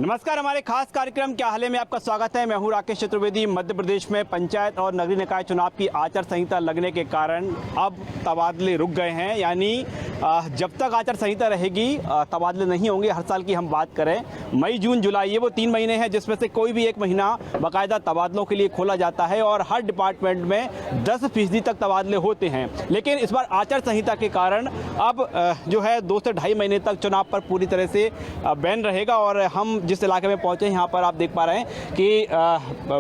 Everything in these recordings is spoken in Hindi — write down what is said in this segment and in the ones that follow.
नमस्कार, हमारे खास कार्यक्रम क्या हाल है में आपका स्वागत है। मैं हूं राकेश चतुर्वेदी। मध्य प्रदेश में पंचायत और नगरीय निकाय चुनाव की आचार संहिता लगने के कारण अब तबादले रुक गए हैं, यानी जब तक आचार संहिता रहेगी तबादले नहीं होंगे। हर साल की हम बात करें मई जून जुलाई, ये वो 3 महीने हैं जिसमें से कोई भी एक महीना बाकायदा तबादलों के लिए खोला जाता है और हर डिपार्टमेंट में 10% तक तबादले होते हैं। लेकिन इस बार आचार संहिता के कारण अब जो है 2 से ढाई महीने तक चुनाव पर पूरी तरह से बैन रहेगा। और हम जिस इलाके में पहुंचे यहाँ पर आप देख पा रहे हैं कि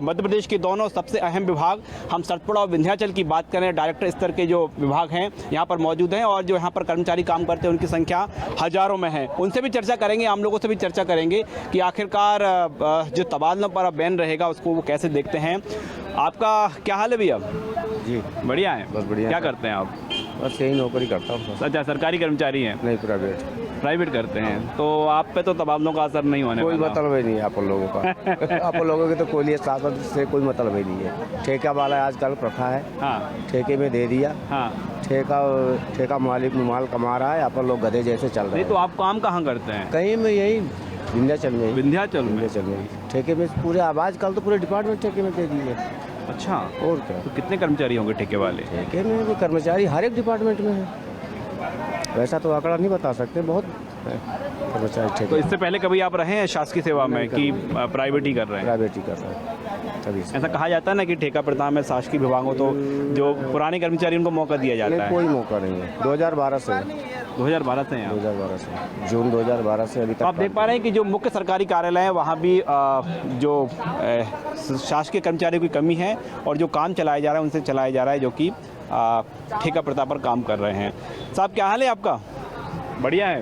मध्य प्रदेश के दोनों सबसे अहम विभाग, हम सतपुड़ा और विंध्याचल की बात करें, डायरेक्टर स्तर के जो विभाग हैं यहाँ पर मौजूद हैं और जो यहाँ पर कर्मचारी काम करते हैं उनकी संख्या हजारों में है। उनसे भी चर्चा करेंगे, आम लोगों से भी चर्चा करेंगे कि आखिरकार जो तबादलों पर बैन रहेगा उसको वो कैसे देखते हैं। आपका क्या हाल है भैया? जी बढ़िया है, बस बढ़िया। क्या करते हैं आप? बस यही नौकरी करता हूँ। अच्छा, सरकारी कर्मचारी हैं? नहीं, प्राइवेट करते हैं। तो आप पे तो तबादलों का असर नहीं होने कोई वाला? मतलब ही नहीं है आप लोगों का। आप लोगों के तो कोई शासन से कोई मतलब ही नहीं है। ठेका वाला आजकल प्रथा है। हाँ, ठेके में दे दिया। हाँ, ठेका मालिक माल कमा रहा है, आप लोग गधे जैसे चल रहे नहीं हैं। तो आप काम कहाँ करते हैं? कहीं में यही विंध्याचल में। विंध्याचल में ठेके में पूरे आवाज कल तो पूरे डिपार्टमेंट ठेके में दे दिए। अच्छा, और क्या? तो कितने कर्मचारी होंगे ठेके वाले? ठेके में भी कर्मचारी हर एक डिपार्टमेंट में है। वैसा तो आंकड़ा नहीं बता सकते, बहुत कर्मचारी ठेके। तो इससे पहले कभी आप रहे हैं शासकीय सेवा में कि प्राइवेट ही कर रहे हैं? प्राइवेट ही कर रहे हैं तभी से। ऐसा कहा जाता है ना कि ठेका प्रथा में शासकीय विभागों तो जो पुराने कर्मचारी उनको मौका दिया जाता है। कोई मौका नहीं है। 2012 से 2012 से हैं? 2012 से जून 2012 से अभी तक। आप देख पा रहे हैं कि जो मुख्य सरकारी कार्यालय है वहाँ भी जो शासकीय कर्मचारियों की कमी है और जो काम चलाया जा रहा है उनसे चलाया जा रहा है, जो कि ठेका प्रथा पर काम कर रहे हैं। साहब क्या हाल है आपका? बढ़िया है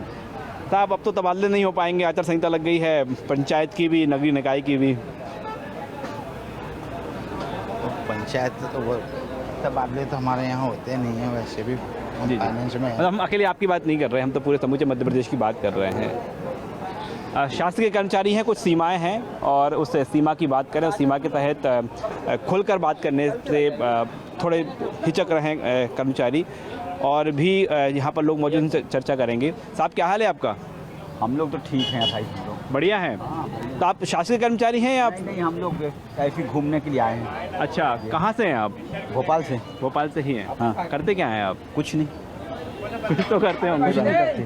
साहब। अब तो तबादले नहीं हो पाएंगे, आचार संहिता लग गई है, पंचायत की भी नगरीय निकाय की भी। पंचायत तो वो तबादले तो हमारे यहाँ होते नहीं हैं वैसे भी। जी, फाइनेंस में हम अकेले आपकी बात नहीं कर रहे हैं, हम तो पूरे समूचे मध्य प्रदेश की बात कर रहे हैं। शासकीय कर्मचारी हैं, कुछ सीमाएं हैं और उस सीमा की बात करें, उस सीमा के तहत खुलकर बात करने से थोड़े हिचक रहे हैं कर्मचारी और भी यहाँ पर लोग मौजूद, उनसे चर्चा करेंगे। साहब क्या हाल है आपका? हम लोग तो ठीक हैं भाई, हम लोग बढ़िया हैं। तो आप शासकीय कर्मचारी हैं या आप? नहीं, हम लोग ऐसे ही घूमने के लिए आए हैं। अच्छा, कहाँ से हैं आप? भोपाल से। भोपाल से ही हैं। हाँ। करते क्या हैं आप? कुछ नहीं, कुछ तो करते होंगे। कुछ नहीं करते।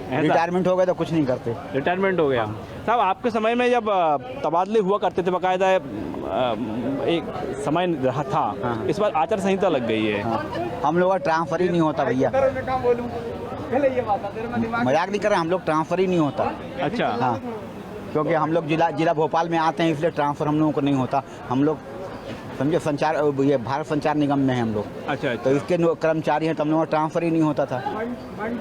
ऐसा? रिटायरमेंट हो गए तो कुछ नहीं करते। रिटायरमेंट हो गया। साहब आपके समय में जब तबादले हुआ करते थे बाकायदा एक समय रहा था। हाँ। इस बार आचार संहिता लग गई है। हाँ। हम लोग का ट्रांसफर ही नहीं होता भैया। मजाक नहीं कर रहे, हम लोग ट्रांसफर ही नहीं होता। अच्छा। हाँ, क्योंकि हम लोग जिला भोपाल में आते हैं इसलिए ट्रांसफ़र हम लोगों को नहीं होता। हम लोग समझे संचार, ये भारत संचार निगम में हैं हम लोग। अच्छा, तो इसके कर्मचारी हैं तो हम लोगों का ट्रांसफ़र ही नहीं होता था।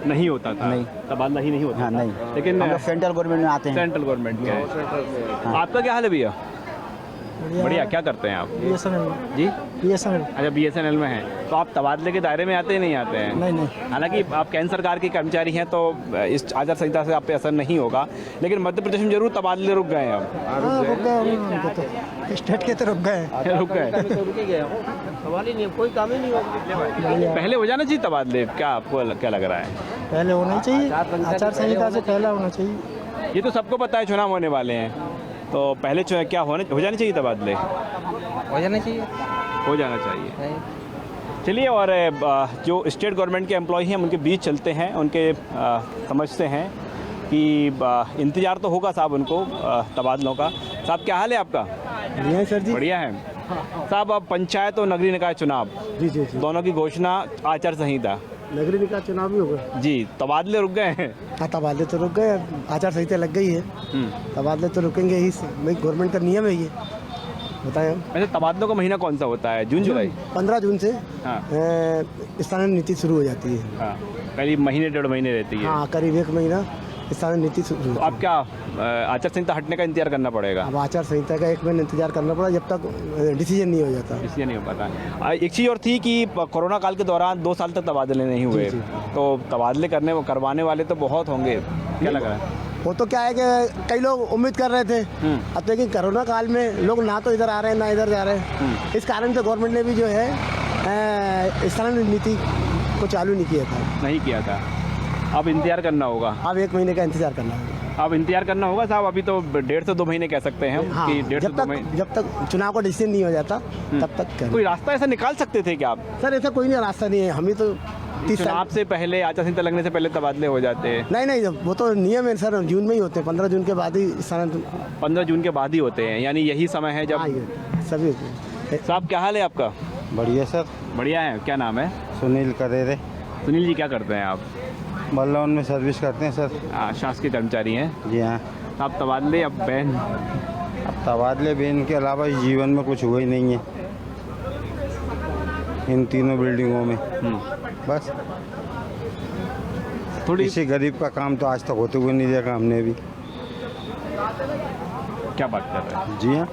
नहीं होता था? नहीं, तबादला ही नहीं होता। हाँ नहीं, लेकिन हम लोग सेंट्रल गवर्नमेंट में आते हैं। सेंट्रल गवर्नमेंट का है। आपका क्या हाल है भैया? बढ़िया। क्या करते हैं आप? BSNL। जी, BSNL। अच्छा, BSNL में हैं। तो आप तबादले के दायरे में आते ही नहीं आते हैं? नहीं। हालांकि आप केंद्र सरकार के कर्मचारी हैं तो इस आचार संहिता से आप पे असर नहीं होगा, लेकिन मध्य प्रदेश में जरूर तबादले रुक गए हैं अब। रुक गए, स्टेट के तो रुक गए। रुक गए। कोई काम ही नहीं होगा। पहले हो जाना चाहिए तबादले, क्या आपको क्या लग रहा है? पहले होना चाहिए, आचार संहिता से पहले होना चाहिए। ये तो सबको पता है चुनाव होने वाले हैं, तो पहले क्या हो जाने चाहिए तबादले? हो जाना चाहिए। हो जाना चाहिए। चलिए, और जो स्टेट गवर्नमेंट के एम्प्लॉय हैं उनके बीच चलते हैं, उनके समझते हैं कि इंतज़ार तो होगा साहब उनको तबादलों का। साहब क्या हाल है आपका? बढ़िया है सर जी। बढ़िया है साहब। अब पंचायत और नगरीय निकाय चुनाव जी दोनों की घोषणा आचार संहिता। नगरीय निकाय चुनाव भी होगा जी, तबादले रुक गए हैं। हाँ, तबादले तो रुक गए, आचार संहिता लग गई है, तबादले तो रुकेंगे ही। गवर्नमेंट का नियम है ये, बताएं हम। वैसे तबादलों का महीना कौन सा होता है? जून जुलाई? 15 जून से हाँ। स्थानीय नीति शुरू हो जाती है। हाँ, करीब महीने 1.5 महीने रहती है। हाँ, करीब 1 महीना स्थानीय नीति शुरू। तो अब क्या आचार संहिता हटने का इंतजार करना पड़ेगा? अब आचार संहिता का 1 महीना इंतजार करना पड़ा जब तक डिसीजन नहीं हो जाता। इसलिए नहीं हो पाता। एक चीज़ और थी कि कोरोना काल के दौरान 2 साल तक तबादले नहीं हुए, तो तबादले करवाने वाले तो बहुत होंगे, क्या लग रहा है? वो तो क्या है कि कई लोग उम्मीद कर रहे थे, अब लेकिन कोरोना काल में लोग ना तो इधर आ रहे हैं ना इधर जा रहे हैं। इस कारण से गवर्नमेंट ने भी जो है स्थानीय नीति को चालू नहीं किया था। नहीं किया था। अब इंतजार करना होगा। अब 1 महीने का इंतजार करना होगा। अब इंतजार करना होगा साहब, अभी तो 1.5 से 2 महीने कह सकते हैं हम हाँ, कि 1.5 से 2 महीने। जब तक चुनाव का डिसीजन नहीं हो जाता तब तक क्या। कोई रास्ता ऐसा निकाल सकते थे क्या आप? सर ऐसा कोई नहीं रास्ता नहीं है, हम ही तो 30 साल। चुनाव से पहले, आचार संहिता लगने से पहले तबादले हो जाते हैं। नहीं वो तो नियम है सर, जून में ही होते हैं, 15 जून के बाद ही स्थानांतरण। 15 जून के बाद ही होते हैं, यानी यही समय है हाँ जब। ये सभी होते हैं। साहब क्या हाल है आपका? बढ़िया सर। बढ़िया है, क्या नाम है? सुनील करेरे, सुनील जी क्या करते हैं आप? बल्लौन में सर्विस करते हैं सर। शासकीय कर्मचारी हैं। जी हाँ। आप तबादले अब बैन। अब तबादले बेन के अलावा इस जीवन में कुछ हुआ ही नहीं है इन तीनों बिल्डिंगों में। बस थोड़ी किसी गरीब का काम तो आज तक होते हुए नहीं देखा हमने भी। क्या बात कर रहे हैं? जी हाँ,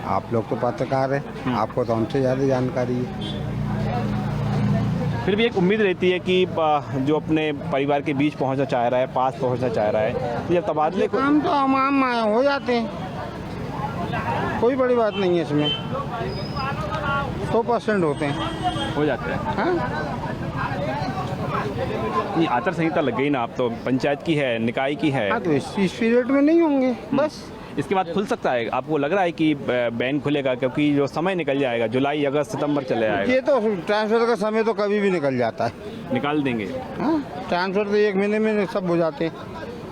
आप लोग तो पत्रकार हैं, आपको तो हमसे ज़्यादा जानकारी है। फिर भी एक उम्मीद रहती है कि जो अपने परिवार के बीच पहुंचना चाह रहा है, पास पहुंचना चाह रहा है, तो जब तबादले को। काम तो आम हो जाते हैं, कोई बड़ी बात नहीं है इसमें, 100% होते हैं। हो जाते हैं। हाँ, ये आचार संहिता लग गई ना, आप तो पंचायत की है, निकाय की है, हाँ तो इस पीरियड में नहीं होंगे बस। इसके बाद खुल सकता है? आपको लग रहा है कि बैन खुलेगा? क्योंकि जो समय निकल जाएगा, जुलाई, अगस्त, सितंबर चले जाएगा। ये तो ट्रांसफर का समय तो कभी भी निकल जाता है। निकाल देंगे? हाँ, ट्रांसफर तो 1 महीने में सब हो जाते हैं।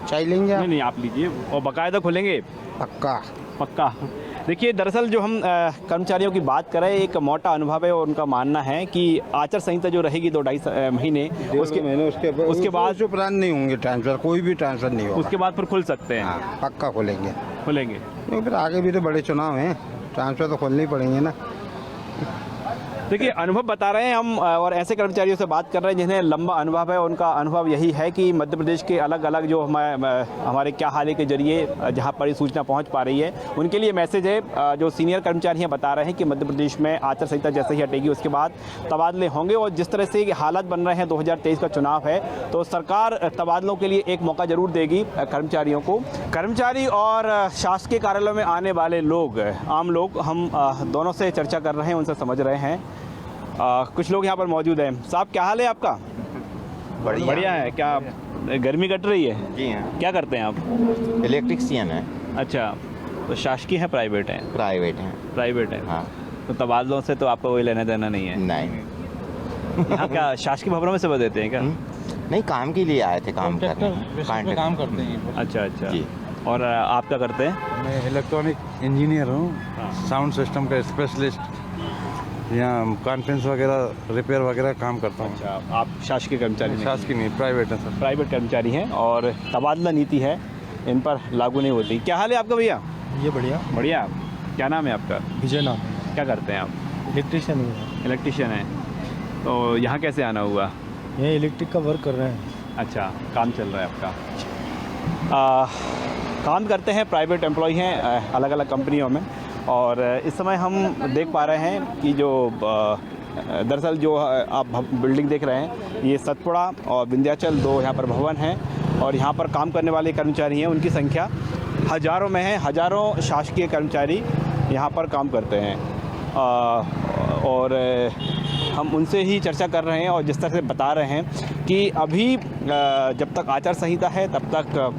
चाय लेंगे आप? नहीं आप लीजिए, और बाकायदा खुलेंगे पक्का। पक्का। देखिए, दरअसल जो हम कर्मचारियों की बात कर रहे हैं, एक मोटा अनुभव है और उनका मानना है कि आचार संहिता जो रहेगी 2-2.5 महीने, उसके बाद जो प्लान नहीं होंगे ट्रांसफर, कोई भी ट्रांसफर नहीं होगा। उसके बाद फिर खुल सकते हैं। हाँ, पक्का खुलेंगे। खुलेंगे। नहीं फिर आगे भी तो बड़े चुनाव हैं, ट्रांसफर तो खोलने ही पड़ेंगे ना। देखिए, अनुभव बता रहे हैं हम, और ऐसे कर्मचारियों से बात कर रहे हैं जिन्हें लंबा अनुभव है। उनका अनुभव यही है कि मध्य प्रदेश के अलग अलग जो हमारे क्या हाल है के जरिए जहां पर ये सूचना पहुंच पा रही है, उनके लिए मैसेज है। जो सीनियर कर्मचारी हैं बता रहे हैं कि मध्य प्रदेश में आचार संहिता जैसे ही हटेगी उसके बाद तबादले होंगे, और जिस तरह से हालात बन रहे हैं, 2023 का चुनाव है, तो सरकार तबादलों के लिए एक मौका जरूर देगी कर्मचारियों को। कर्मचारी और शासकीय कार्यालयों में आने वाले लोग, आम लोग, हम दोनों से चर्चा कर रहे हैं, उनसे समझ रहे हैं। कुछ लोग यहाँ पर मौजूद हैं। साहब क्या हाल है आपका? बढ़िया है। क्या गर्मी कट रही है? जी हाँ, क्या करते हैं आप? इलेक्ट्रिशियन है। अच्छा, तो शासकीय है, प्राइवेट है? प्राइवेट है। प्राइवेट है। हाँ। तो तबादलों से तो आपको कोई लेना देना नहीं है? नहीं यहाँ क्या शासकीय भवनों में सेवा देते हैं क्या? नहीं, काम के लिए आए थे, काम करने। काम करते हैं। अच्छा अच्छा। जी। और आप क्या करते हैं? मैं इलेक्ट्रॉनिक इंजीनियर हूँ, साउंड सिस्टम का स्पेशलिस्ट। यहाँ कॉन्फ्रेंस वगैरह, रिपेयर वगैरह काम करता हूँ। अच्छा, आप शासकीय कर्मचारी नहीं? शासकीय नहीं, प्राइवेट है सर। प्राइवेट कर्मचारी हैं, और तबादला नीति है, इन पर लागू नहीं होती। क्या हाल है आपका भैया? ये बढ़िया। बढ़िया। क्या नाम है आपका? विजय नाम है। क्या करते हैं आप? इलेक्ट्रिशियन है। इलेक्ट्रिशियन है। तो यहाँ कैसे आना हुआ? ये इलेक्ट्रिक का वर्क कर रहे हैं। अच्छा, काम चल रहा है आपका। काम करते हैं, प्राइवेट एम्प्लॉय हैं अलग अलग कंपनियों में। और इस समय हम देख पा रहे हैं कि जो दरअसल जो आप बिल्डिंग देख रहे हैं, ये सतपुड़ा और विंध्याचल 2 यहाँ पर भवन हैं, और यहाँ पर काम करने वाले कर्मचारी हैं, उनकी संख्या हज़ारों में है। हज़ारों शासकीय कर्मचारी यहाँ पर काम करते हैं, और हम उनसे ही चर्चा कर रहे हैं, और जिस तरह से बता रहे हैं कि अभी जब तक आचार संहिता है तब तक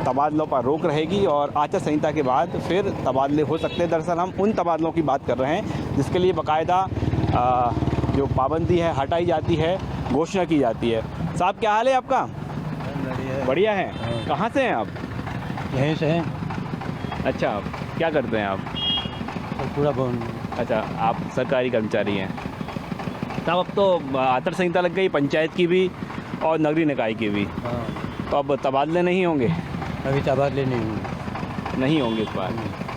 तबादलों पर रोक रहेगी, और आचार संहिता के बाद फिर तबादले हो सकते हैं। दरअसल हम उन तबादलों की बात कर रहे हैं जिसके लिए बाकायदा जो पाबंदी है हटाई जाती है, घोषणा की जाती है। साहब क्या हाल है आपका? बढ़िया है। कहाँ से हैं आप? यहीं से हैं। अच्छा, क्या करते हैं आप? पूरा भवन। अच्छा, आप सरकारी कर्मचारी हैं। तब अब तो आचार संहिता लग गई, पंचायत की भी और नगरीय निकाय की भी, तो अब तबादले नहीं होंगे? अभी तबादले नहीं होंगे इस बार,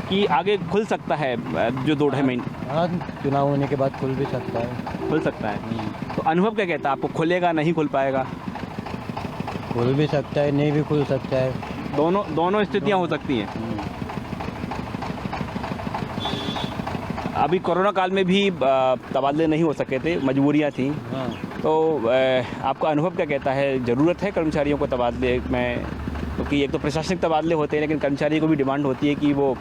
कि आगे खुल सकता है जो 2-2.5 महीने? हाँ, चुनाव होने के बाद खुल भी सकता है। खुल सकता है। तो अनुभव क्या कहता है आपको, खुलेगा, नहीं खुल पाएगा? खुल भी सकता है, नहीं भी खुल सकता है। दोनों स्थितियां हो सकती हैं। अभी कोरोना काल में भी तबादले नहीं हो सके थे, मजबूरियां थी। तो आपका अनुभव क्या कहता है, ज़रूरत है कर्मचारियों को तबादले में? क्योंकि एक तो प्रशासनिक तबादले होते हैं, लेकिन कर्मचारी को भी डिमांड होती है कि वो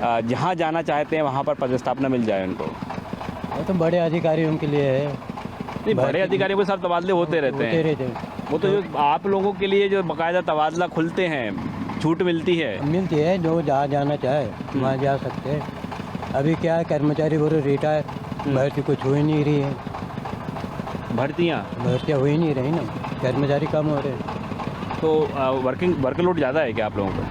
जहाँ जाना चाहते हैं वहाँ पर पदस्थापना मिल जाए उनको। वो तो बड़े अधिकारियों के लिए है। नहीं, बड़े अधिकारियों के साथ तबादले होते रहते हैं। वो तो जो आप लोगों के लिए जो बाकायदा तबादला खुलते हैं, छूट मिलती है? मिलती है, जो जहाँ जाना चाहे वहाँ जा सकते हैं। अभी क्या है, कर्मचारी बोलो रिटायर, भर्ती कुछ हो ही नहीं रही है, भर्तियाँ हो ही नहीं रही ना, कर्मचारी कम हो रहे हैं। तो वर्कलोड ज़्यादा है क्या आप लोगों को?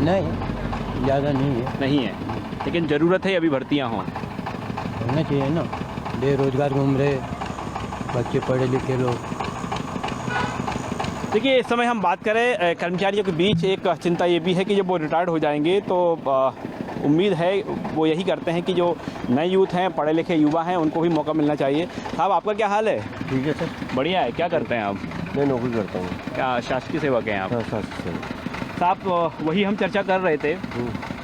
नहीं, ज़्यादा नहीं है। नहीं है, लेकिन ज़रूरत है अभी भर्तियाँ हों। होना चाहिए ना, बेरोजगार घूम रहे बच्चे, पढ़े लिखे लोग। देखिए, इस समय हम बात करें कर्मचारियों के बीच एक चिंता ये भी है कि जब वो रिटायर्ड हो जाएंगे तो उम्मीद है वो यही करते हैं कि जो नए यूथ हैं, पढ़े लिखे युवा हैं, उनको भी मौका मिलना चाहिए। साहब, आपका क्या हाल है? ठीक है सर। बढ़िया है। क्या करते हैं आप? मैं नौकरी करता हूँ। क्या शासकीय सेवक हैं आप? हाँ, शासकीय सेवक। साहब, वही हम चर्चा कर रहे थे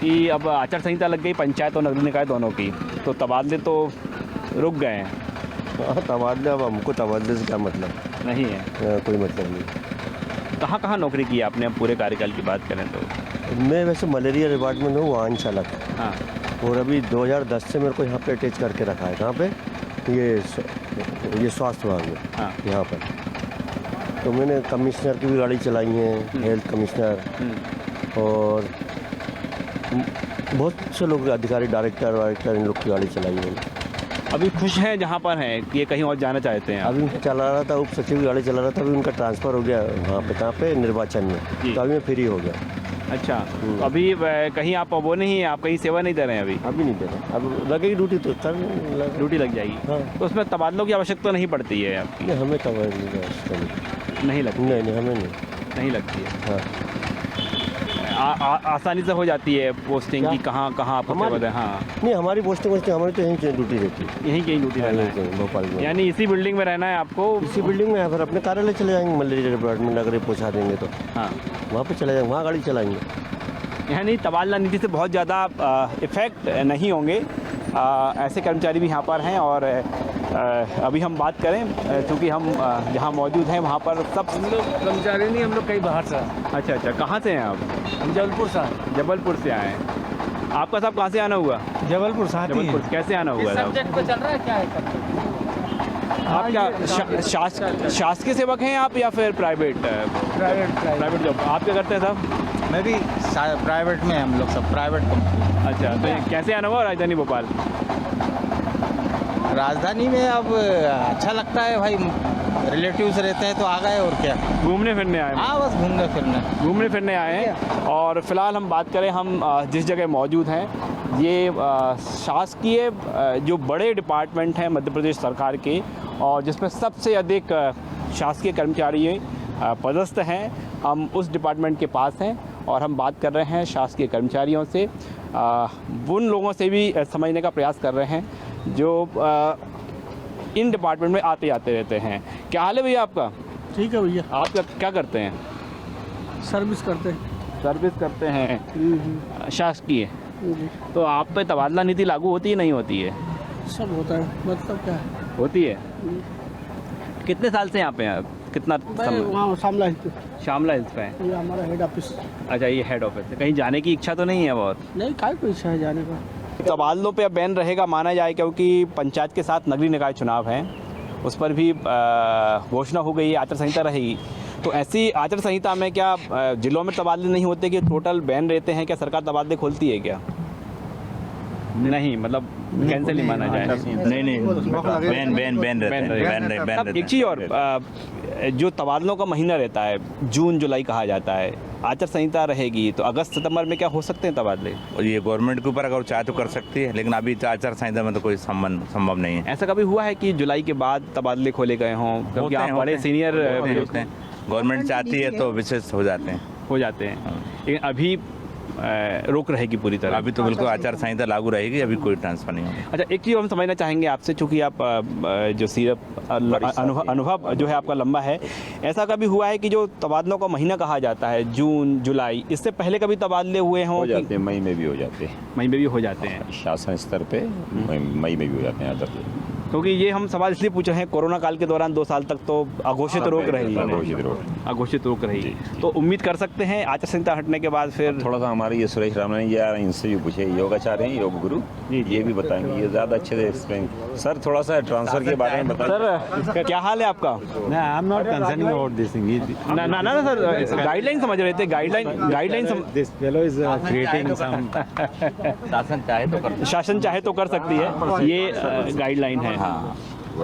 कि अब आचार संहिता लग गई पंचायत और नगरीय निकाय दोनों की, तो तबादले तो रुक गए हैं। हाँ, तबादला, अब हमको तबादले से क्या मतलब? नहीं है, कोई मतलब नहीं। कहाँ कहाँ नौकरी की आपने? अब पूरे कार्यकाल की बात करें तो मैं वैसे मलेरिया डिपार्टमेंट हूँ, वाहन चालक। हाँ, और अभी 2010 से मेरे को यहाँ पे अटैच करके रखा है। कहाँ पे? ये स्वास्थ्य विभाग में, हाँ। यहाँ पर। तो मैंने कमिश्नर की भी गाड़ी चलाई है, हेल्थ कमिश्नर, और बहुत से लोग, अधिकारी, डायरेक्टर इन लोग की गाड़ी चलाई है। अभी खुश हैं जहाँ पर हैं कि ये कहीं और जाना चाहते हैं? अभी चला रहा था, उप सचिव की गाड़ी चला रहा था, अभी उनका ट्रांसफ़र हो गया वहाँ पे, कहाँ पे, निर्वाचन में। जी। तो अभी मैं फ्री हो गया। अच्छा, तो अभी कहीं आप वो नहीं है, आप कहीं सेवा नहीं दे रहे हैं अभी? अभी नहीं दे रहा, अब लगेगी ड्यूटी तो कर ड्यूटी लग जाएगी। हाँ। तो उसमें तबादलों की आवश्यकता नहीं पड़ती है आपकी? नहीं, हमें तब नहीं लगती? नहीं, हमें नहीं लगती है। हाँ, आसानी से हो जाती है पोस्टिंग की? कहाँ कहाँ आपको हमारी? सेवा दें? हाँ, नहीं, हमारी पोस्टिंग हमारी तो यहीं ड्यूटी रहती है। यहीं कहीं ड्यूटी रहना है? भोपाल में। यानी इसी बिल्डिंग में रहना है आपको? इसी बिल्डिंग में है, फिर अपने कार्यालय चले जाएंगे, मलेरिया डिपार्टमेंट अगर ये पहुँचा देंगे तो हाँ, वहाँ पे चले जाएंगे, वहाँ गाड़ी चलाएंगे। यानी तबादला नीति से बहुत ज़्यादा इफ़ेक्ट नहीं होंगे। ऐसे कर्मचारी भी यहाँ पर हैं। और अभी हम बात करें, क्योंकि हम जहाँ मौजूद हैं वहाँ पर सब हम लोग कर्मचारी नहीं, हम लोग कहीं बाहर से। अच्छा, कहाँ से हैं आप? हम जबलपुर से। जबलपुर से आए हैं। आपका साहब कहाँ से आना हुआ? जबलपुर से। जबलपुर कैसे आना हुआ साहब? सब्जेक्ट पे चल रहा है क्या है? आप क्या शासकीय सेवक हैं आप या फिर प्राइवेट? Private job. आप क्या करते हैं साहब? मैं भी प्राइवेट में, हम लोग सब प्राइवेट कंपनी। अच्छा, तो ये कैसे आना हुआ राजधानी भोपाल? राजधानी में अब अच्छा लगता है भाई, रिलेटिव्स रहते हैं तो आ गए, और क्या, घूमने फिरने आए हैं? हाँ, बस घूमने फिरने आए हैं। और फिलहाल हम बात करें, हम जिस जगह मौजूद हैं, ये शासकीय जो बड़े डिपार्टमेंट हैं मध्य प्रदेश सरकार के, और जिसमें सबसे अधिक शासकीय कर्मचारी पदस्थ हैं, हम उस डिपार्टमेंट के पास हैं और हम बात कर रहे हैं शासकीय कर्मचारियों से। उन लोगों से भी समझने का प्रयास कर रहे हैं जो इन डिपार्टमेंट में आते जाते रहते हैं। क्या हाल है भैया आपका? ठीक है भैया। आप क्या करते हैं? सर्विस करते हैं। सर्विस करते हैं शासकीय। तो आप पे तबादला नीति लागू होती है नहीं होती है? सब होता है, मतलब क्या है? होती है। कितने साल से यहाँ पे हैं? कितना समय? वहाँ शामला शामला हिल्स पे हैं। ये हमारा हेड ऑफिस। अच्छा, ये हेड ऑफिस है। कहीं जाने की इच्छा तो नहीं है बहुत? नहीं, काय कोई इच्छा है जाने का। तबादलों पे अब बैन रहेगा माना जाए, क्योंकि पंचायत के साथ नगरीय निकाय चुनाव हैं, उस पर भी घोषणा हो गई है, आचार संहिता रहेगी। तो ऐसी आचार संहिता में क्या जिलों में तबादले नहीं होते कि टोटल बैन रहते हैं? क्या सरकार तबादले खोलती है क्या? नहीं, मतलब कैंसिल ही माना जाए। नहीं बैन एक चीज़ और, जो तबादलों का महीना रहता है, जून जुलाई कहा जाता है, आचार संहिता रहेगी तो अगस्त सितंबर में क्या हो सकते हैं तबादले? और ये गवर्नमेंट के ऊपर अगर चाहे तो कर सकती है, लेकिन अभी आचार संहिता में तो कोई संभव नहीं है। ऐसा कभी हुआ है कि जुलाई के बाद तबादले खोले गए हों? क्योंकि आप बड़े सीनियर होते हैं, गवर्नमेंट चाहती है तो विशेष हो जाते हैं। लेकिन अभी रोक रहेगी पूरी तरह? अभी तो बिल्कुल आचार संहिता लागू रहेगी, अभी कोई ट्रांसफर नहीं होगा। अच्छा, एक चीज़ हम समझना चाहेंगे आपसे, चूँकि आप जो सीरप अनुभव जो है आपका लंबा है, ऐसा कभी हुआ है कि जो तबादलों का महीना कहा जाता है जून जुलाई, इससे पहले कभी तबादले हुए हों? हो जाते हैं, मई में भी हो जाते हैं। मई में भी हो जाते हैं शासन स्तर पे मई में भी हो जाते हैं अदर। क्योंकि ये हम सवाल इसलिए पूछ रहे हैं, कोरोना काल के दौरान 2 साल तक तो अघोषित रोक रही। तो उम्मीद कर सकते हैं आचार संहिता हटने के बाद फिर थोड़ा सा हमारे ये सुरेश राम ने या इनसे भी पूछे, योगाचार्य हैं, योग गुरु, ये भी बताएंगे, ये ज़्यादा अच्छे से एक्सप्लेन। सर थोड़ा सा ट्रांसफ़र के बारे में बताइए। सर क्या हाल है आपका? I am not concerning about this thing. ना सर, गाइडलाइन समझ रहे थे, guideline this fellow is creating some. शासन चाहे तो कर सकती है, ये गाइडलाइन है।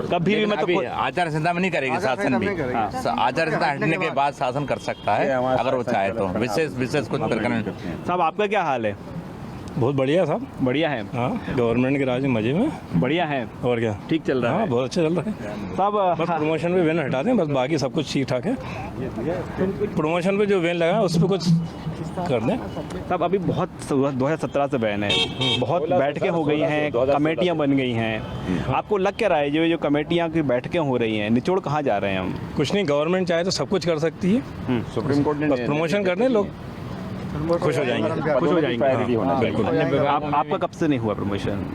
कभी भी मतलब आचार संहिता में नहीं करेगी शासन भी। आचार संहिता हटने के बाद शासन कर सकता है अगर वो चाहे तो, विशेष कुछ प्रकरण। साहब आपका क्या हाल है? बहुत बढ़िया साहब, बढ़िया है। हाँ, गवर्नमेंट के राज में मजे में बढ़िया है। और क्या, ठीक चल रहा हाँ है। बहुत अच्छा चल रहा है। साहब बस प्रमोशन पे वैन हटा दें, बस बाकी सब कुछ ठीक ठाक है। प्रमोशन पे जो वैन लगा है उस पर कुछ कर दें। साहब अभी बहुत 2017 से बैन है, बहुत बैठकें हो गई हैं, कमेटियां बन गई हैं। आपको लग क्या रहा है जो कमेटियां की बैठकें हो रही हैं, निचोड़ कहाँ जा रहे हैं हम? कुछ नहीं, गवर्नमेंट चाहे तो सब कुछ कर सकती है। सुप्रीम कोर्ट ने बस प्रमोशन कर दें, लोग खुश हो जाएंगे। खुश हो जाएंगे। हाँ, बिल्कुल। आपका कब से नहीं हुआ प्रमोशन?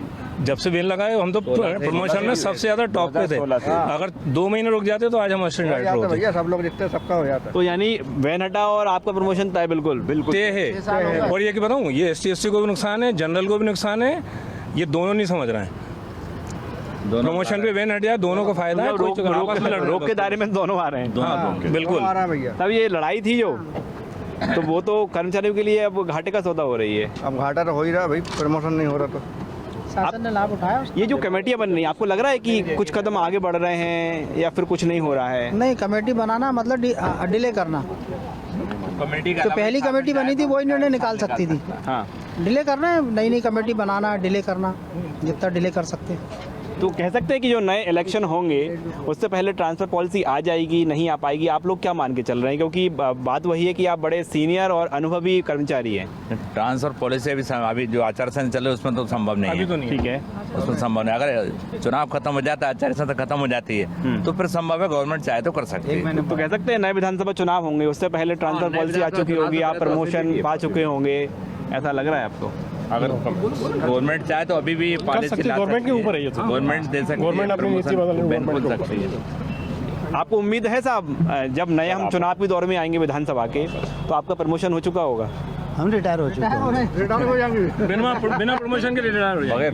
जब से वैन लगाए हम तो प्रमोशन में सबसे ज़्यादा टॉप पे थे। अगर 2 महीने रुक जाते तो आज हम असिस्टेंट डायरेक्टर होते। भैया सब लोग जितने सबका हो जाता तो यानी वैन हटा और आपका प्रमोशन तय? बिल्कुल तय है। और ये कि बताऊँ, ये ST को भी नुकसान है, जनरल को भी नुकसान है, ये दोनों नहीं समझ रहे हैं। प्रमोशन पे वैन हट जाए, दोनों को फायदा है। रोक के दायरे में दोनों आ रहे हैं। हाँ बिल्कुल। भैया तब ये लड़ाई थी जो, तो वो तो कर्मचारियों के लिए अब घाटे का सौदा हो रही है। अब घाटा तो हो ही रहा भाई, प्रमोशन नहीं हो रहा तो शासन ने लाभ उठाया। ये जो कमेटियां बन रही हैं, आपको लग रहा है कि कुछ कदम आगे बढ़ रहे हैं या फिर कुछ नहीं हो रहा है? नहीं, कमेटी बनाना मतलब डिले करना। कमेटी तो पहली कमेटी बनी थी वही निर्णय निकाल सकती थी। हाँ, डिले करना है, नई कमेटी बनाना, डिले करना, जितना डिले कर सकते हैं। तो कह सकते हैं कि जो नए इलेक्शन होंगे उससे पहले ट्रांसफर पॉलिसी आ जाएगी, नहीं आ पाएगी? आप लोग क्या मान के चल रहे हैं, क्योंकि बात वही है कि आप बड़े सीनियर और अनुभवी कर्मचारी हैं। ट्रांसफर पॉलिसी अभी जो आचार संहिता चल रही है उसमें तो संभव नहीं है। ठीक है, उसमें संभव नहीं। अगर चुनाव खत्म हो जाता है, आचार संहिता खत्म हो जाती है, तो फिर संभव है गवर्नमेंट चाहे तो कर सकती है। तो कह सकते हैं नए विधानसभा चुनाव होंगे, उससे पहले ट्रांसफर पॉलिसी आ चुकी होगी, आप प्रमोशन पा चुके होंगे, ऐसा लग रहा है आपको? अगर गवर्नमेंट चाहे तो अभी भी पॉलिसी गवर्नमेंट के ऊपर है ये तो। गवर्नमेंट दे सकती है, गवर्नमेंट अपनी नीति बदल सकती है। आपको उम्मीद है साहब, जब नए हम चुनाव के दौर में आएंगे विधानसभा के, तो आपका प्रमोशन हो चुका होगा? हम रिटायर हो चुके हैं। रिटायर हो जाएंगे बिना प्रमोशन के रिटायर हो जाएंगे।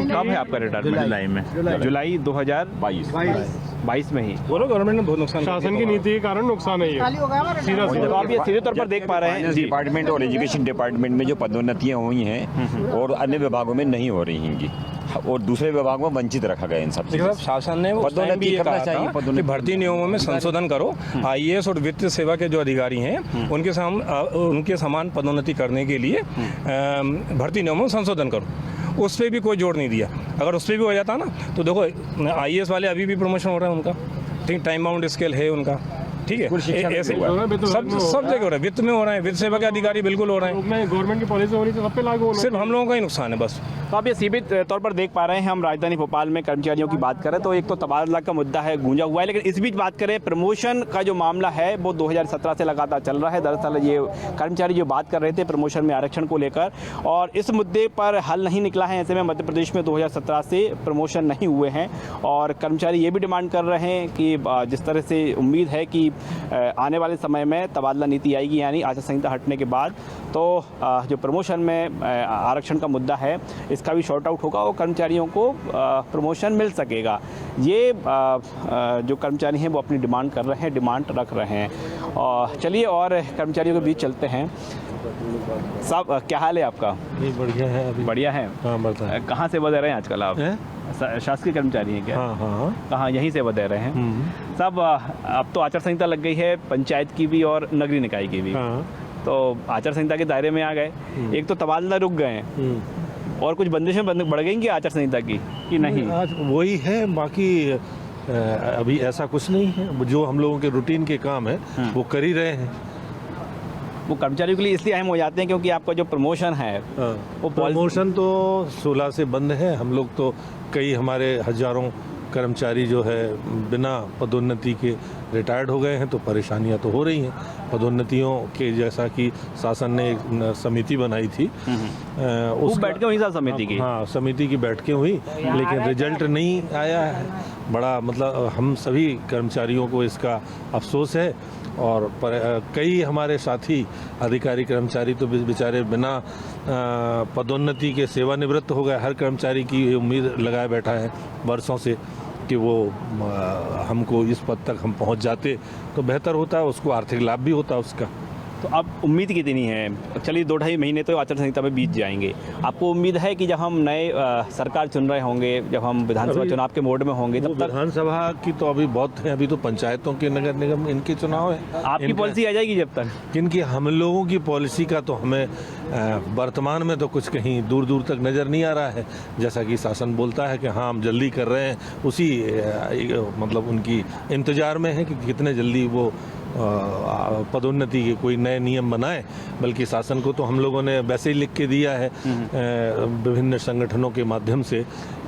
कब है आपका रिटायरमेंट? जुलाई में, जुलाई 2022 में ही। बोलो, गवर्नमेंट ने बहुत नुकसान, शासन की नीति के कारण नुकसान है ये। तो आप ये सीधे तौर पर देख पा रहे हैं जी। डिपार्टमेंट और एजुकेशन डिपार्टमेंट में जो पदोन्नतियां हुई हैं और अन्य विभागों में नहीं हो रही हैं, और दूसरे विभागों में वंचित रखा गया इन सब से। शासन ने पदोन्नति करना चाहिए, कि भर्ती नियमों में संशोधन करो। IAS और वित्त सेवा के जो अधिकारी हैं उनके समान पदोन्नति करने के लिए भर्ती नियमों में संशोधन करो। उस पर भी कोई जोर नहीं दिया। अगर उस पर भी हो जाता ना, तो देखो IAS वाले अभी भी प्रमोशन हो रहा है उनका, ठीक, टाइम बाउंड स्केल है उनका, ठीक है। ऐसे सब जगह हो रहा है, वित्त में हो रहा है, वित्त सेवा के अधिकारी बिल्कुल हो रहे हैं। गवर्नमेंट की पॉलिसी हो रही है, सब पे लागू होना। सिर्फ हम लोगों का ही नुकसान है बस। तो आप ये सीमित तौर पर देख पा रहे हैं, हम राजधानी भोपाल में कर्मचारियों की बात करें तो एक तो तबादला का मुद्दा है, गूंजा हुआ है, लेकिन इस बीच बात करें प्रमोशन का जो मामला है वो 2017 से लगातार चल रहा है। दरअसल ये कर्मचारी जो बात कर रहे थे प्रमोशन में आरक्षण को लेकर, और इस मुद्दे पर हल नहीं निकला है। ऐसे में मध्य प्रदेश में 2017 से प्रमोशन नहीं हुए हैं, और कर्मचारी ये भी डिमांड कर रहे हैं कि जिस तरह से उम्मीद है कि आने वाले समय में तबादला नीति आएगी, यानी आचार संहिता हटने के बाद, तो जो प्रमोशन में आरक्षण का मुद्दा है इसका भी शॉर्ट आउट होगा और कर्मचारियों को प्रमोशन मिल सकेगा। ये जो कर्मचारी हैं वो अपनी डिमांड कर रहे हैं, डिमांड रख रहे हैं। और चलिए और कर्मचारियों के बीच चलते हैं। साहब क्या हाल है आपका? बढ़िया है अभी। बढ़िया है। कहाँ से बदल रहे हैं आजकल आप? शासकीय कर्मचारी हैं क्या? हाँ। कहाँ? यहीं से बदल रहे हैं साहब? अब तो आचार संहिता लग गई है, पंचायत की भी और नगरीय निकाय की भी। तो आचार संहिता के दायरे में आ गए, एक तो तबादला रुक गए हैं, और कुछ बंदिशें बढ़ गई क्या आचार संहिता की कि नहीं? आज वही है, बाकी अभी ऐसा कुछ नहीं है। जो हम लोगों के रूटीन के काम है वो कर ही रहे हैं। वो कर्मचारियों के लिए इसलिए अहम हो जाते हैं क्योंकि आपका जो प्रमोशन है वो प्रमोशन तो 16 से बंद है। हम लोग तो कई हमारे हजारों कर्मचारी जो है बिना पदोन्नति के रिटायर्ड हो गए हैं, तो परेशानियां तो हो रही हैं पदोन्नतियों के। जैसा कि शासन ने एक समिति बनाई थी, उस बैठकें हुई समिति की। हाँ, समिति की बैठकें हुई, लेकिन रिजल्ट नहीं आया है। बड़ा मतलब हम सभी कर्मचारियों को इसका अफसोस है। और कई हमारे साथी अधिकारी कर्मचारी तो बेचारे बिना पदोन्नति के सेवानिवृत्त हो गए। हर कर्मचारी की ये उम्मीद लगाए बैठा है वर्षों से कि वो हमको इस पद तक हम पहुंच जाते तो बेहतर होता है, उसको आर्थिक लाभ भी होता उसका। तो अब उम्मीद कितनी है? चलिए 2-2.5 महीने तो आचार संहिता में बीत जाएंगे। आपको उम्मीद है कि जब हम नए सरकार चुन रहे होंगे, जब हम विधानसभा चुनाव के मोड में होंगे, तब तक विधानसभा की तो अभी बहुत है, अभी तो पंचायतों के नगर निगम इनके चुनाव है। आपकी पॉलिसी आ जाएगी जब तक? किनकी? हम लोगों की पॉलिसी का तो हमें वर्तमान में तो कुछ कहीं दूर दूर तक नज़र नहीं आ रहा है। जैसा कि शासन बोलता है कि हाँ हम जल्दी कर रहे हैं, उसी मतलब उनकी इंतज़ार में है कि कितने जल्दी वो पदोन्नति के कोई नए नियम बनाए। बल्कि शासन को तो हम लोगों ने वैसे ही लिख के दिया है विभिन्न संगठनों के माध्यम से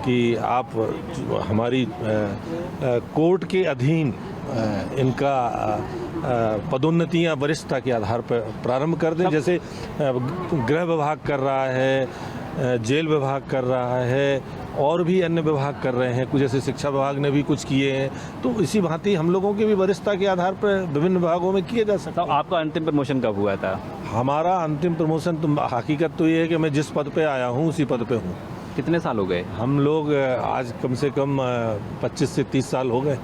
कि आप हमारी कोर्ट के अधीन इनका पदोन्नतियां वरिष्ठता के आधार पर प्रारंभ कर दें। जैसे गृह विभाग कर रहा है, जेल विभाग कर रहा है, और भी अन्य विभाग कर रहे हैं, कुछ जैसे शिक्षा विभाग ने भी कुछ किए हैं। तो इसी भांति हम लोगों के भी वरिष्ठता के आधार पर विभिन्न विभागों में किए जा सकता है। तो आपका अंतिम प्रमोशन कब हुआ था? हमारा अंतिम प्रमोशन तो हकीकत तो ये है कि मैं जिस पद पे आया हूँ उसी पद पे हूँ। कितने साल हो गए? हम लोग आज कम से कम 25 से 30 साल हो गए।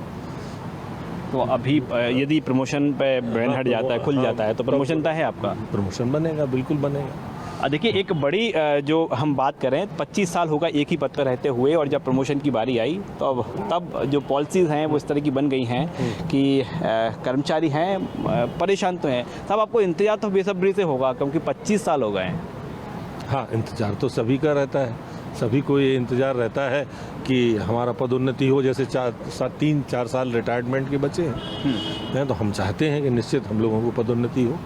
तो अभी यदि प्रमोशन पे बैन हट जाता है, खुल जाता है, तो प्रमोशन तय है आपका? प्रमोशन बनेगा, बिल्कुल बनेगा। देखिए, एक बड़ी जो हम बात करें, 25 साल होगा एक ही पद पर रहते हुए, और जब प्रमोशन की बारी आई तो तब जो पॉलिसीज़ हैं वो इस तरह की बन गई हैं कि कर्मचारी हैं परेशान तो हैं। तब आपको इंतजार तो बेसब्री से होगा, क्योंकि 25 साल हो गए हैं। हाँ, इंतजार तो सभी का रहता है, सभी को ये इंतज़ार रहता है कि हमारा पदोन्नति हो। जैसे 3-4 साल रिटायरमेंट के बचे हैं, तो हम चाहते हैं कि निश्चित हम लोगों को पदोन्नति हो।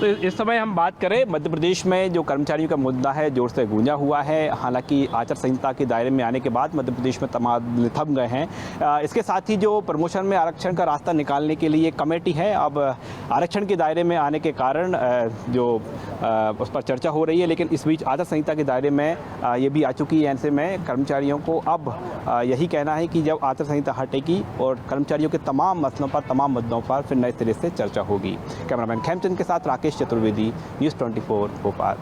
तो इस समय हम बात करें, मध्य प्रदेश में जो कर्मचारियों का मुद्दा है जोर से गूंजा हुआ है। हालांकि आचार संहिता के दायरे में आने के बाद मध्य प्रदेश में तमाम थम गए हैं। इसके साथ ही जो प्रमोशन में आरक्षण का रास्ता निकालने के लिए कमेटी है, अब आरक्षण के दायरे में आने के कारण जो उस पर चर्चा हो रही है। लेकिन इस बीच आचार संहिता के दायरे में ये भी आ चुकी है। ऐसे में कर्मचारियों को अब यही कहना है कि जब आचार संहिता हटेगी और कर्मचारियों के तमाम मसलों पर, तमाम मुद्दों पर फिर नए सिरे से चर्चा होगी। कैमरामैन खेमचंद के साथ राकेश चतुर्वेदी, न्यूज़ 24 भोपाल।